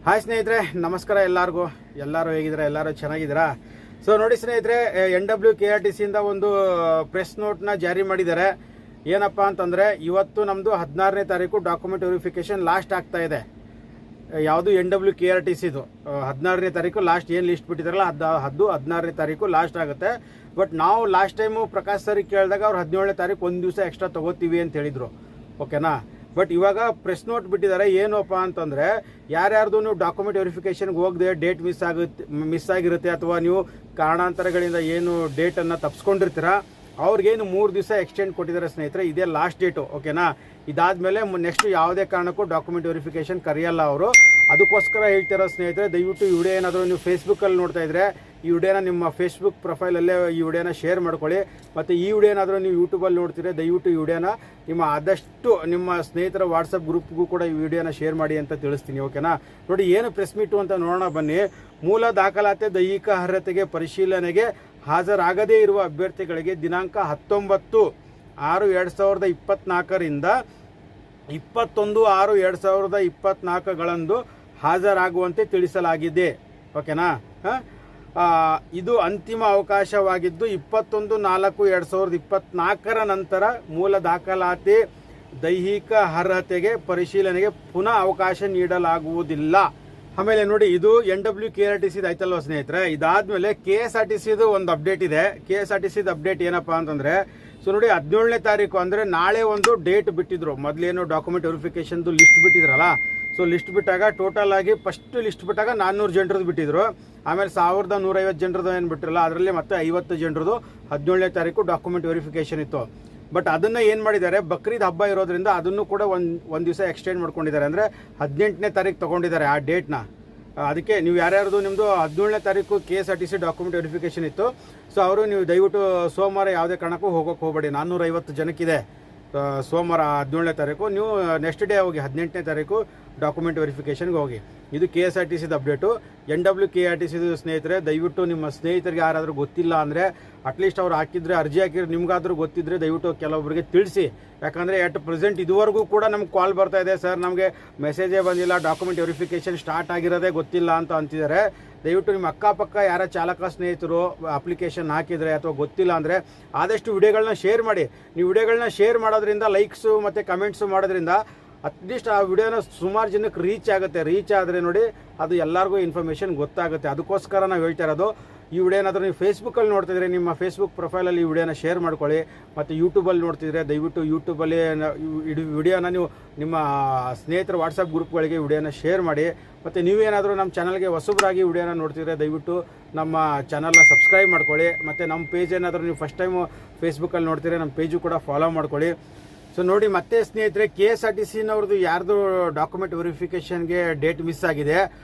Hi ಸ್ನೇಹಿತರೆ, ನಮಸ್ಕಾರ. ಎಲ್ಲರೂ ಹೇಗಿದ್ದೀರಾ? ಎಲ್ಲರೂ ಚೆನ್ನಾಗಿದ್ದೀರಾ? ಸೊ ನೋಡಿ ಸ್ನೇಹಿತರೆ, NWKRTC ಇಂದ ಒಂದು ಪ್ರೆಸ್ ನೋಟ್ನ ಜಾರಿ ಮಾಡಿದ್ದಾರೆ. ಏನಪ್ಪ ಅಂತಂದರೆ, ಇವತ್ತು ನಮ್ಮದು 16ನೇ ತಾರೀಕು ಡಾಕ್ಯುಮೆಂಟ್ ವೆರಿಫಿಕೇಷನ್ ಲಾಸ್ಟ್ ಆಗ್ತಾ ಇದೆ. ಯಾವುದು NWKRTCದು 16ನೇ ತಾರೀಕು ಲಾಸ್ಟ್. ಏನು ಲಿಸ್ಟ್ ಬಿಟ್ಟಿದ್ದಾರಲ್ಲ ಅದು 16ನೇ ತಾರೀಕು ಲಾಸ್ಟ್ ಆಗುತ್ತೆ. ಬಟ್ ನಾವು ಲಾಸ್ಟ್ ಟೈಮು ಪ್ರಕಾಶ್ ಸರಿಗೆ ಕೇಳಿದಾಗ ಅವ್ರು 17ನೇ ತಾರೀಕು ಒಂದು ದಿವಸ ಎಕ್ಸ್ಟ್ರಾ ತೊಗೋತೀವಿ ಅಂತ ಹೇಳಿದರು. ಓಕೆನಾ? ಬಟ್ ಇವಾಗ ಪ್ರೆಸ್ ನೋಟ್ ಬಿಟ್ಟಿದ್ದಾರೆ. ಏನಪ್ಪ ಅಂತಂದರೆ, ಯಾರ್ಯಾರ್ದು ನೀವು ಡಾಕ್ಯುಮೆಂಟ್ ವೆರಿಫಿಕೇಷನ್ಗೆ ಹೋಗದೆ ಡೇಟ್ ಮಿಸ್ ಆಗಿರುತ್ತೆ ಅಥವಾ ನೀವು ಕಾರಣಾಂತರಗಳಿಂದ ಏನು ಡೇಟನ್ನು ತಪ್ಪಿಸ್ಕೊಂಡಿರ್ತೀರ, ಅವ್ರಿಗೇನು 3 ದಿವಸ ಎಕ್ಸ್ಟೆಂಡ್ ಕೊಟ್ಟಿದ್ದಾರೆ ಸ್ನೇಹಿತರೆ. ಇದೇ ಲಾಸ್ಟ್ ಡೇಟು. ಓಕೆನಾ? ಇದಾದಮೇಲೆ ನೆಕ್ಸ್ಟ್ ಯಾವುದೇ ಕಾರಣಕ್ಕೂ ಡಾಕ್ಯುಮೆಂಟ್ ವೆರಿಫಿಕೇಷನ್ ಕರೆಯಲ್ಲ ಅವರು. ಅದಕ್ಕೋಸ್ಕರ ಹೇಳ್ತಿರೋ ಸ್ನೇಹಿತರೆ, ದಯವಿಟ್ಟು ಈ ವಿಡಿಯೋ ಏನಾದರೂ ನೀವು ಫೇಸ್ಬುಕ್ಕಲ್ಲಿ ನೋಡ್ತಾ ಇದ್ದರೆ ಈ ವಿಡಿಯೋನ ನಿಮ್ಮ ಫೇಸ್ಬುಕ್ ಪ್ರೊಫೈಲಲ್ಲೇ ಈ ವಿಡಿಯೋನ ಶೇರ್ ಮಾಡ್ಕೊಳ್ಳಿ. ಮತ್ತು ಈ ವಿಡಿಯೋ ಏನಾದರೂ ನೀವು ಯೂಟ್ಯೂಬಲ್ಲಿ ನೋಡ್ತೀರಾ, ದಯವಿಟ್ಟು ಈ ವಿಡಿಯೋನ ಆದಷ್ಟು ನಿಮ್ಮ ಸ್ನೇಹಿತರ ವಾಟ್ಸಪ್ ಗ್ರೂಪ್ಗೂ ಕೂಡ ಈ ವಿಡಿಯೋನ ಶೇರ್ ಮಾಡಿ ಅಂತ ತಿಳಿಸ್ತೀನಿ. ಓಕೆನಾ? ನೋಡಿ, ಏನು ಪ್ರೆಸ್ ಮೀಟು ಅಂತ ನೋಡೋಣ ಬನ್ನಿ. ಮೂಲ ದಾಖಲಾತಿ ದೈಹಿಕ ಅರ್ಹತೆಗೆ ಪರಿಶೀಲನೆಗೆ ಹಾಜರಾಗದೇ ಇರುವ ಅಭ್ಯರ್ಥಿಗಳಿಗೆ ದಿನಾಂಕ 19/6/2024ರಿಂದ 21/6/2024ಗಳಂದು ಹಾಜರಾಗುವಂತೆ ತಿಳಿಸಲಾಗಿದೆ. ಓಕೆನಾ? ಇದು ಅಂತಿಮ ಅವಕಾಶವಾಗಿದ್ದು 21/4/2024 ನಂತರ ಮೂಲ ದಾಖಲಾತಿ ದೈಹಿಕ ಅರ್ಹತೆಗೆ ಪರಿಶೀಲನೆಗೆ ಪುನಃ ಅವಕಾಶ ನೀಡಲಾಗುವುದಿಲ್ಲ. ಆಮೇಲೆ ನೋಡಿ, ಇದು NWKRTCದು ಆಯ್ತಲ್ವ ಸ್ನೇಹಿತರೆ. ಇದಾದ್ಮೇಲೆ KSRTCದು ಒಂದು ಅಪ್ಡೇಟ್ ಇದೆ. KSRTCದು ಅಪ್ಡೇಟ್ ಏನಪ್ಪಾ ಅಂತಂದ್ರೆ, ಸೊ ನೋಡಿ, 17ನೇ ತಾರೀಕು ಅಂದರೆ ನಾಳೆ ಒಂದು ಡೇಟ್ ಬಿಟ್ಟಿದ್ರು. ಮೊದಲೇನು ಡಾಕ್ಯುಮೆಂಟ್ ವೆರಿಫಿಕೇಷನ್ದು ಲಿಸ್ಟ್ ಬಿಟ್ಟಿದ್ರಲ್ಲ, ಸೊ ಲಿಸ್ಟ್ ಬಿಟ್ಟಾಗ ಟೋಟಲ್ ಆಗಿ ಫಸ್ಟ್ ಲಿಸ್ಟ್ ಬಿಟ್ಟಾಗ 400 ಜನರದ್ದು ಬಿಟ್ಟಿದ್ರು. ಆಮೇಲೆ 1150 ಜನರದ್ದು ಏನು ಬಿಟ್ಟಿರಲ್ಲ, ಅದರಲ್ಲಿ ಮತ್ತೆ 50 ಜನರದ್ದು 17ನೇ ತಾರೀಕು ಡಾಕ್ಯುಮೆಂಟ್ ವೆರಿಫಿಕೇಷನ್ ಇತ್ತು. ಬಟ್ ಅದನ್ನು ಏನು ಮಾಡಿದ್ದಾರೆ, ಬಕ್ರೀದ್ ಹಬ್ಬ ಇರೋದ್ರಿಂದ ಅದನ್ನು ಕೂಡ ಒಂದು ದಿವಸ ಎಕ್ಸ್ಟೆಂಡ್ ಮಾಡ್ಕೊಂಡಿದ್ದಾರೆ. ಅಂದರೆ 18ನೇ ತಾರೀಕು ತೊಗೊಂಡಿದ್ದಾರೆ ಆ ಡೇಟ್ನ. ಅದಕ್ಕೆ ನೀವು ಯಾರ್ಯಾರ್ದು ನಿಮ್ಮದು 17ನೇ ತಾರೀಕು KSRTC ಡಾಕ್ಯುಮೆಂಟ್ ವೆರಿಫಿಕೇಷನ್ ಇತ್ತು, ಸೊ ಅವರು ನೀವು ದಯವಿಟ್ಟು ಸೋಮವಾರ ಯಾವುದೇ ಕಾರಣಕ್ಕೂ ಹೋಗೋಕ್ಕೆ ಹೋಗಬೇಡಿ. 450 ಜನಕ್ಕಿದೆ ಸೋಮವಾರ 17ನೇ ತಾರೀಕು. ನೀವು ನೆಕ್ಸ್ಟ್ ಡೇ ಹೋಗಿ 18ನೇ ತಾರೀಕು ಡಾಕ್ಯುಮೆಂಟ್ ವೆರಿಫಿಕೇಷನ್ಗೆ ಹೋಗಿ. ಇದು KSRTCದು ಅಪ್ಡೇಟು. NWKRTCದು ಸ್ನೇಹಿತರೆ, ದಯವಿಟ್ಟು ನಿಮ್ಮ ಸ್ನೇಹಿತರಿಗೆ ಯಾರಾದರೂ ಗೊತ್ತಿಲ್ಲ ಅಂದರೆ, ಅಟ್ಲೀಸ್ಟ್ ಅವ್ರು ಹಾಕಿದರೆ ಅರ್ಜಿ ಹಾಕಿದ್ರೆ ನಿಮ್ಗಾದರೂ ಗೊತ್ತಿದ್ದರೆ ದಯವಿಟ್ಟು ಕೆಲವೊಬ್ಬರಿಗೆ ತಿಳಿಸಿ. ಯಾಕಂದರೆ ಎಟ್ ಪ್ರೆಸೆಂಟ್ ಇದುವರೆಗೂ ಕೂಡ ನಮ್ಗೆ ಕಾಲ್ ಬರ್ತಾ ಇದೆ, ಸರ್ ನಮಗೆ ಮೆಸೇಜೇ ಬಂದಿಲ್ಲ, ಡಾಕ್ಯುಮೆಂಟ್ ವೆರಿಫಿಕೇಷನ್ ಸ್ಟಾರ್ಟ್ ಆಗಿರೋದೇ ಗೊತ್ತಿಲ್ಲ ಅಂತ ಅಂತಿದ್ದಾರೆ. ದಯವಿಟ್ಟು ನಿಮ್ಮ ಅಕ್ಕಪಕ್ಕ ಯಾರ ಚಾಲಕ ಸ್ನೇಹಿತರು ಅಪ್ಲಿಕೇಶನ್ ಹಾಕಿದರೆ ಅಥವಾ ಗೊತ್ತಿಲ್ಲ ಅಂದರೆ ಆದಷ್ಟು ವಿಡಿಯೋಗಳನ್ನ ಶೇರ್ ಮಾಡಿ. ನೀವು ವಿಡಿಯೋಗಳನ್ನ ಶೇರ್ ಮಾಡೋದ್ರಿಂದ, ಲೈಕ್ಸು ಮತ್ತು ಕಮೆಂಟ್ಸು ಮಾಡೋದ್ರಿಂದ ಅಟ್ಲೀಸ್ಟ್ ಆ ವಿಡಿಯೋನ ಸುಮಾರು ಜನಕ್ಕೆ ರೀಚ್ ಆಗುತ್ತೆ. ರೀಚ್ ಆದರೆ ನೋಡಿ, ಅದು ಎಲ್ಲರಿಗೂ ಇನ್ಫಾರ್ಮೇಷನ್ ಗೊತ್ತಾಗುತ್ತೆ. ಅದಕ್ಕೋಸ್ಕರ ನಾವು ಹೇಳ್ತಾ ಇರೋದು. ಈ ವಿಡಿಯೋ ಏನಾದರೂ ನೀವು ಫೇಸ್ಬುಕ್ಕಲ್ಲಿ ನೋಡ್ತಿದ್ರೆ ನಿಮ್ಮ ಫೇಸ್ಬುಕ್ ಪ್ರೊಫೈಲಲ್ಲಿ ಈ ವಿಡಿಯೋನ ಶೇರ್ ಮಾಡ್ಕೊಳ್ಳಿ. ಮತ್ತು ಯೂಟ್ಯೂಬಲ್ಲಿ ನೋಡ್ತಿದ್ರೆ ದಯವಿಟ್ಟು ಯೂಟ್ಯೂಬಲ್ಲಿ ವಿಡಿಯೋನ ನೀವು ನಿಮ್ಮ ಸ್ನೇಹಿತರ ವಾಟ್ಸಪ್ ಗ್ರೂಪ್ಗಳಿಗೆ ವಿಡಿಯೋನ ಶೇರ್ ಮಾಡಿ. ಮತ್ತು ನೀವೇನಾದರೂ ನಮ್ಮ ಚಾನಲ್ಗೆ ಹೊಸಬರಾಗಿ ವಿಡಿಯೋನ ನೋಡ್ತಿದ್ರೆ ದಯವಿಟ್ಟು ನಮ್ಮ ಚಾನಲ್ನ ಸಬ್ಸ್ಕ್ರೈಬ್ ಮಾಡ್ಕೊಳ್ಳಿ. ಮತ್ತು ನಮ್ಮ ಪೇಜ್ ಏನಾದರೂ ನೀವು ಫಸ್ಟ್ ಟೈಮು ಫೇಸ್ಬುಕ್ಕಲ್ಲಿ ನೋಡ್ತಿದ್ರೆ ನಮ್ಮ ಪೇಜು ಕೂಡ ಫಾಲೋ ಮಾಡ್ಕೊಳ್ಳಿ. ಸೊ ನೋಡಿ, ಮತ್ತೆ ಸ್ನೇಹಿತರೆ, KSRTCನವ್ರದ್ದು ಯಾರ್ದು ಡಾಕ್ಯುಮೆಂಟ್ ವೆರಿಫಿಕೇಷನ್ಗೆ ಡೇಟ್ ಮಿಸ್ ಆಗಿದೆ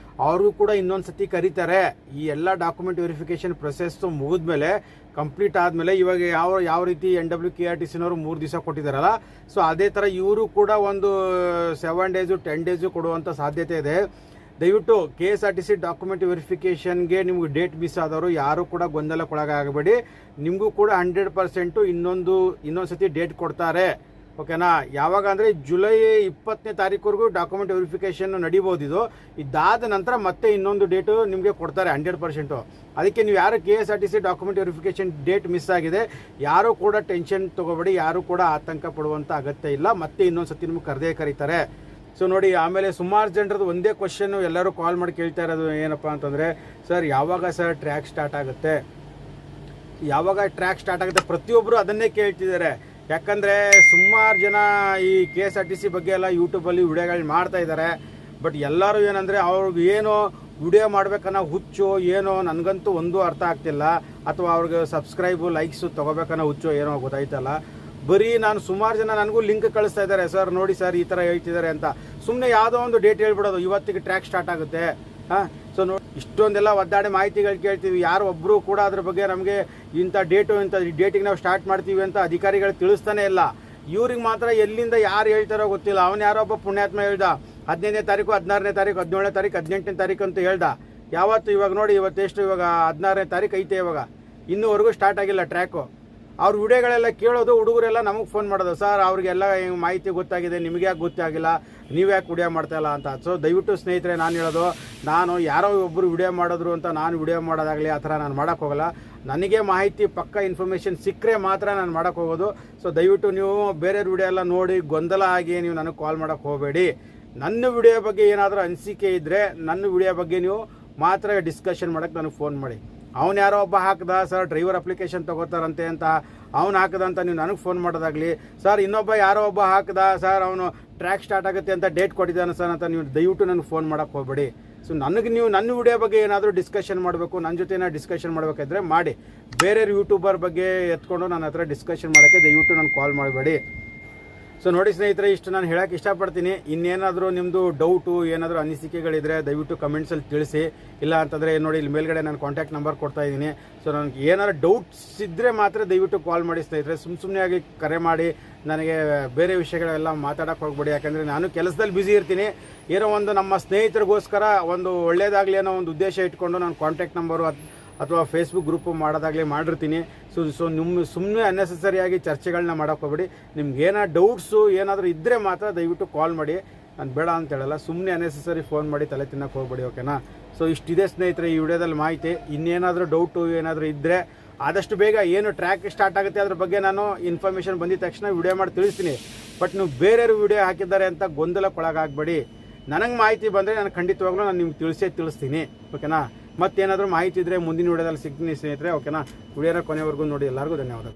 ಅವ್ರಿಗೂ ಕೂಡ ಇನ್ನೊಂದು ಸತಿ ಕರೀತಾರೆ. ಈ ಎಲ್ಲ ಡಾಕ್ಯುಮೆಂಟ್ ವೆರಿಫಿಕೇಷನ್ ಪ್ರೊಸೆಸ್ಸು ಮುಗಿದ್ಮೇಲೆ, ಕಂಪ್ಲೀಟ್ ಆದಮೇಲೆ, ಇವಾಗ ಯಾವ ರೀತಿ NWKRTCನವರು 3 ದಿವಸ ಕೊಟ್ಟಿದ್ದಾರಲ್ಲ, ಸೊ ಅದೇ ಥರ ಇವರು ಕೂಡ ಒಂದು 7 ಡೇಸು 10 ಡೇಸು ಕೊಡುವಂಥ ಸಾಧ್ಯತೆ ಇದೆ. ದಯವಿಟ್ಟು KSRTC ಡಾಕ್ಯುಮೆಂಟ್ ವೆರಿಫಿಕೇಷನ್ಗೆ ನಿಮ್ಗೆ ಡೇಟ್ ಮಿಸ್ ಆದವರು ಯಾರು ಕೂಡ ಗೊಂದಲಕ್ಕೊಳಗಾಗಬೇಡಿ. ನಿಮಗೂ ಕೂಡ 100% ಇನ್ನೊಂದು ಸತಿ ಡೇಟ್ ಕೊಡ್ತಾರೆ. ಓಕೆನಾ? ಯಾವಾಗ ಅಂದರೆ ಜುಲೈ 20ನೇ ತಾರೀಕುವರೆಗೂ ಡಾಕ್ಯುಮೆಂಟ್ ವೆರಿಫಿಕೇಷನ್ ನಡೀಬೋದು. ಇದಾದ ನಂತರ ಮತ್ತೆ ಇನ್ನೊಂದು ಡೇಟು ನಿಮಗೆ ಕೊಡ್ತಾರೆ 100%. ಅದಕ್ಕೆ ನೀವು ಯಾರು KSRTC document verification date miss ಆಗಿದೆ, ಯಾರೂ ಕೂಡ ಟೆನ್ಷನ್ ತೊಗೋಬೇಡಿ, ಯಾರೂ ಕೂಡ ಆತಂಕ ಪಡುವಂಥ ಅಗತ್ಯ ಇಲ್ಲ. ಮತ್ತೆ ಇನ್ನೊಂದು ಸತಿ ನಿಮ್ಗೆ ಕರೀತಾರೆ. ಸೊ ನೋಡಿ, ಆಮೇಲೆ ಸುಮಾರು ಜನರದ್ದು ಒಂದೇ ಕ್ವಶನ್ನು ಎಲ್ಲರೂ ಕಾಲ್ ಮಾಡಿ ಕೇಳ್ತಾ ಇರೋದು ಏನಪ್ಪ ಅಂತಂದರೆ, ಸರ್ ಯಾವಾಗ ಸರ್ ಟ್ರ್ಯಾಕ್ ಸ್ಟಾರ್ಟ್ ಆಗುತ್ತೆ, ಪ್ರತಿಯೊಬ್ಬರು ಅದನ್ನೇ ಕೇಳ್ತಿದ್ದಾರೆ. ಯಾಕಂದರೆ ಸುಮಾರು ಜನ ಈ KSRTC ಬಗ್ಗೆ ಎಲ್ಲ ಯೂಟ್ಯೂಬಲ್ಲಿ ವಿಡಿಯೋಗಳು ಮಾಡ್ತಾ ಇದ್ದಾರೆ. ಬಟ್ ಎಲ್ಲರೂ ಏನಂದರೆ, ಅವ್ರಿಗೆ ಏನೋ ವಿಡಿಯೋ ಮಾಡ್ಬೇಕನ್ನೋ ಹುಚ್ಚು ಏನೋ ನನಗಂತೂ ಒಂದೂ ಅರ್ಥ ಆಗ್ತಿಲ್ಲ. ಅಥವಾ ಅವ್ರಿಗೆ ಸಬ್ಸ್ಕ್ರೈಬು ಲೈಕ್ಸು ತೊಗೋಬೇಕನ್ನೋ ಹುಚ್ಚು ಏನೋ ಗೊತ್ತಾಯ್ತಲ್ಲ. ಬರೀ ನಾನು ಸುಮಾರು ಜನ ನನಗೂ ಲಿಂಕ್ ಕಳಿಸ್ತಾ ಇದ್ದಾರೆ, ಸರ್ ನೋಡಿ ಸರ್ ಈ ಥರ ಹೇಳ್ತಿದ್ದಾರೆ ಅಂತ. ಸುಮ್ಮನೆ ಯಾವುದೋ ಒಂದು ಡೇಟ್ ಹೇಳ್ಬಿಡೋದು, ಇವತ್ತಿಗೆ ಟ್ರ್ಯಾಕ್ ಸ್ಟಾರ್ಟ್ ಆಗುತ್ತೆ. ಸೊ ನೋಡಿ, ಇಷ್ಟೊಂದೆಲ್ಲ ಒದ್ದಾಡಿ ಮಾಹಿತಿಗಳು ಕೇಳ್ತೀವಿ, ಯಾರು ಒಬ್ಬರು ಕೂಡ ಅದ್ರ ಬಗ್ಗೆ ನಮಗೆ ಇಂಥ ಡೇಟಿಗೆ ನಾವು ಸ್ಟಾರ್ಟ್ ಮಾಡ್ತೀವಿ ಅಂತ ಅಧಿಕಾರಿಗಳು ತಿಳಿಸ್ತಾನೆ ಇಲ್ಲ. ಇವ್ರಿಗೆ ಮಾತ್ರ ಎಲ್ಲಿಂದ ಯಾರು ಹೇಳ್ತಾರೋ ಗೊತ್ತಿಲ್ಲ. ಅವನು ಯಾರೋ ಒಬ್ಬ ಪುಣ್ಯಾತ್ಮ ಹೇಳ್ದ 15ನೇ ತಾರೀಕು 16ನೇ ತಾರೀಕು 17ನೇ ತಾರೀಕು 18ನೇ ತಾರೀಕು ಅಂತ ಹೇಳ್ದ. ಯಾವತ್ತು ಇವಾಗ ನೋಡಿ, ಇವತ್ತೆಷ್ಟು, ಇವಾಗ 16ನೇ ತಾರೀಕು ಐತೆ, ಇವಾಗ ಇನ್ನೂವರೆಗೂ ಸ್ಟಾರ್ಟ್ ಆಗಿಲ್ಲ ಟ್ರ್ಯಾಕು. ಅವ್ರ ವಿಡಿಯೋಗಳೆಲ್ಲ ಕೇಳೋದು, ಹುಡುಗರೆಲ್ಲ ನಮಗೆ ಫೋನ್ ಮಾಡೋದು, ಸರ್ ಅವ್ರಿಗೆಲ್ಲ ಮಾಹಿತಿ ಗೊತ್ತಾಗಿದೆ, ನಿಮಗೆ ಯಾಕೆ ಗೊತ್ತಾಗಿಲ್ಲ, ನೀವು ಯಾಕೆ ವಿಡಿಯೋ ಮಾಡ್ತಾಯಿಲ್ಲ ಅಂತ. ಸೊ ದಯವಿಟ್ಟು ಸ್ನೇಹಿತರೆ, ನಾನು ಹೇಳೋದು, ನಾನು ಯಾರೋ ಒಬ್ಬರು ವಿಡಿಯೋ ಮಾಡಿದ್ರು ಅಂತ ನಾನು ವಿಡಿಯೋ ಮಾಡೋದಾಗಲಿ ಆ ಥರ ನಾನು ಮಾಡೋಕ್ಕೆ ಹೋಗಲ್ಲ. ನನಗೆ ಮಾಹಿತಿ ಪಕ್ಕ ಇನ್ಫಾರ್ಮೇಷನ್ ಸಿಕ್ಕರೆ ಮಾತ್ರ ನಾನು ಮಾಡೋಕ್ಕೆ ಹೋಗೋದು. ಸೊ ದಯವಿಟ್ಟು ನೀವು ಬೇರೆಯವ್ರ ವಿಡಿಯೋ ಎಲ್ಲ ನೋಡಿ ಗೊಂದಲ ಆಗಿ ನೀವು ನನಗೆ ಕಾಲ್ ಮಾಡೋಕ್ಕೆ ಹೋಗಬೇಡಿ. ನನ್ನ ವಿಡಿಯೋ ಬಗ್ಗೆ ಏನಾದರೂ ಅನಿಸಿಕೆ ಇದ್ದರೆ ನನ್ನ ವಿಡಿಯೋ ಬಗ್ಗೆ ನೀವು ಮಾತ್ರ ಡಿಸ್ಕಷನ್ ಮಾಡೋಕ್ಕೆ ನನಗೆ ಫೋನ್ ಮಾಡಿ. ಅವ್ನು ಯಾರೋ ಒಬ್ಬ ಹಾಕ್ದ ಸರ್ ಡ್ರೈವರ್ ಅಪ್ಲಿಕೇಶನ್ ತೊಗೋತಾರಂತೆ ಅಂತ ಅವ್ನು ಹಾಕದಂತ ನೀವು ನನಗೆ ಫೋನ್ ಮಾಡೋದಾಗಲಿ, ಸರ್ ಇನ್ನೊಬ್ಬ ಯಾರೋ ಒಬ್ಬ ಹಾಕ್ದ ಸರ್ ಅವನು ಟ್ರ್ಯಾಕ್ ಸ್ಟಾರ್ಟ್ ಆಗುತ್ತೆ ಅಂತ ಡೇಟ್ ಕೊಟ್ಟಿದ್ದಾನೆ ಸರ್ ಅಂತ ನೀವು ದಯವಿಟ್ಟು ನನಗೆ ಫೋನ್ ಮಾಡೋಕ್ಕೆ ಹೋಗಬೇಡಿ. ಸೊ ನನಗೆ ನೀವು ನನ್ನ ವಿಡಿಯೋ ಬಗ್ಗೆ ಏನಾದರೂ ಡಿಸ್ಕಷನ್ ಮಾಡಬೇಕು, ನನ್ನ ಜೊತೆ ಏನಾದ್ರು ಡಿಸ್ಕಷನ್ ಮಾಡಬೇಕಾದ್ರೆ ಮಾಡಿ. ಬೇರೆ ಯೂಟ್ಯೂಬರ್ ಬಗ್ಗೆ ಎತ್ಕೊಂಡು ನನ್ನ ಹತ್ರ ಡಿಸ್ಕಷನ್ ಮಾಡೋಕ್ಕೆ ದಯವಿಟ್ಟು ನಾನು ಕಾಲ್ ಮಾಡಬೇಡಿ. ಸೊ ನೋಡಿ ಸ್ನೇಹಿತರೆ, ಇಷ್ಟು ನಾನು ಹೇಳೋಕ್ಕೆ ಇಷ್ಟಪಡ್ತೀನಿ. ಇನ್ನೇನಾದರೂ ನಿಮ್ಮದು ಡೌಟು ಏನಾದರೂ ಅನಿಸಿಕೆಗಳಿದ್ರೆ ದಯವಿಟ್ಟು ಕಮೆಂಟ್ಸಲ್ಲಿ ತಿಳಿಸಿ. ಇಲ್ಲ ಅಂತಂದರೆ ನೋಡಿ ಇಲ್ಲಿ ಮೇಲ್ಗಡೆ ನಾನು ಕಾಂಟ್ಯಾಕ್ಟ್ ನಂಬರ್ ಕೊಡ್ತಾ ಇದ್ದೀನಿ. ಸೊ ನನಗೆ ಏನಾದ್ರು ಡೌಟ್ಸ್ ಇದ್ದರೆ ಮಾತ್ರ ದಯವಿಟ್ಟು ಕಾಲ್ ಮಾಡಿ ಸ್ನೇಹಿತರೆ. ಸುಮ್ಮನೆ ಆಗಿ ಕರೆ ಮಾಡಿ ನನಗೆ ಬೇರೆ ವಿಷಯಗಳೆಲ್ಲ ಮಾತಾಡೋಕ್ಕೆ ಹೋಗ್ಬೇಡಿ. ಯಾಕಂದರೆ ನಾನು ಕೆಲಸದಲ್ಲಿ ಬ್ಯುಸಿ ಇರ್ತೀನಿ. ಏನೋ ಒಂದು ನಮ್ಮ ಸ್ನೇಹಿತರಿಗೋಸ್ಕರ ಒಂದು ಒಳ್ಳೆಯದಾಗಲಿ ಅನ್ನೋ ಒಂದು ಉದ್ದೇಶ ಇಟ್ಕೊಂಡು ನಾನು ಕಾಂಟ್ಯಾಕ್ಟ್ ನಂಬರು ಅಥವಾ ಫೇಸ್ಬುಕ್ ಗ್ರೂಪು ಮಾಡೋದಾಗಲಿ ಮಾಡಿರ್ತೀನಿ. ಸೊ ನಿಮ್ಮ ಸುಮ್ಮನೆ ಅನ್ನೆಸೆಸರಿಯಾಗಿ ಚರ್ಚೆಗಳನ್ನ ಮಾಡೋಕ್ಕೆ ಹೋಗ್ಬೇಡಿ. ನಿಮ್ಗೆ ಏನಾದ್ರು ಡೌಟ್ಸು ಏನಾದರೂ ಇದ್ದರೆ ಮಾತ್ರ ದಯವಿಟ್ಟು ಕಾಲ್ ಮಾಡಿ. ನಾನು ಬೇಡ ಅಂತ ಹೇಳಲ್ಲ, ಸುಮ್ಮನೆ ಅನ್ನೆಸೆಸರಿ ಫೋನ್ ಮಾಡಿ ತಲೆ ತಿನ್ನೋಕ್ಕೆ ಹೋಗ್ಬೇಡಿ. ಓಕೆನಾ? ಸೊ ಇಷ್ಟಿದೆ ಸ್ನೇಹಿತರೆ ಈ ವಿಡಿಯೋದಲ್ಲಿ ಮಾಹಿತಿ. ಇನ್ನೇನಾದರೂ ಡೌಟು ಏನಾದರೂ ಇದ್ದರೆ ಆದಷ್ಟು ಬೇಗ ಏನು ಟ್ರ್ಯಾಕ್ ಸ್ಟಾರ್ಟ್ ಆಗುತ್ತೆ ಅದ್ರ ಬಗ್ಗೆ ನಾನು ಇನ್ಫಾರ್ಮೇಷನ್ ಬಂದಿದ ತಕ್ಷಣ ವಿಡಿಯೋ ಮಾಡಿ ತಿಳಿಸ್ತೀನಿ. ಬಟ್ ನೀವು ಬೇರೆಯವರು ವಿಡಿಯೋ ಹಾಕಿದ್ದಾರೆ ಅಂತ ಗೊಂದಲಕ್ಕೊಳಗಾಗಬೇಡಿ. ನನಗೆ ಮಾಹಿತಿ ಬಂದರೆ ನಾನು ಖಂಡಿತವಾಗ್ಲೂ ನಾನು ನಿಮ್ಗೆ ತಿಳಿಸ್ತೀನಿ. ಓಕೆನಾ? ಮತ್ತೇನಾದರೂ ಮಾಹಿತಿ ಇದ್ದರೆ ಮುಂದಿನ ವಿಡಿಯೋದಲ್ಲಿ ಸಿಗ್ತೀನಿ ಸ್ನೇಹಿತರೆ. ಓಕೆನಾ? ವಿಡಿಯೋನ ಕೊನೆವರೆಗೂ ನೋಡಿ. ಎಲ್ಲರಿಗೂ ಧನ್ಯವಾದ.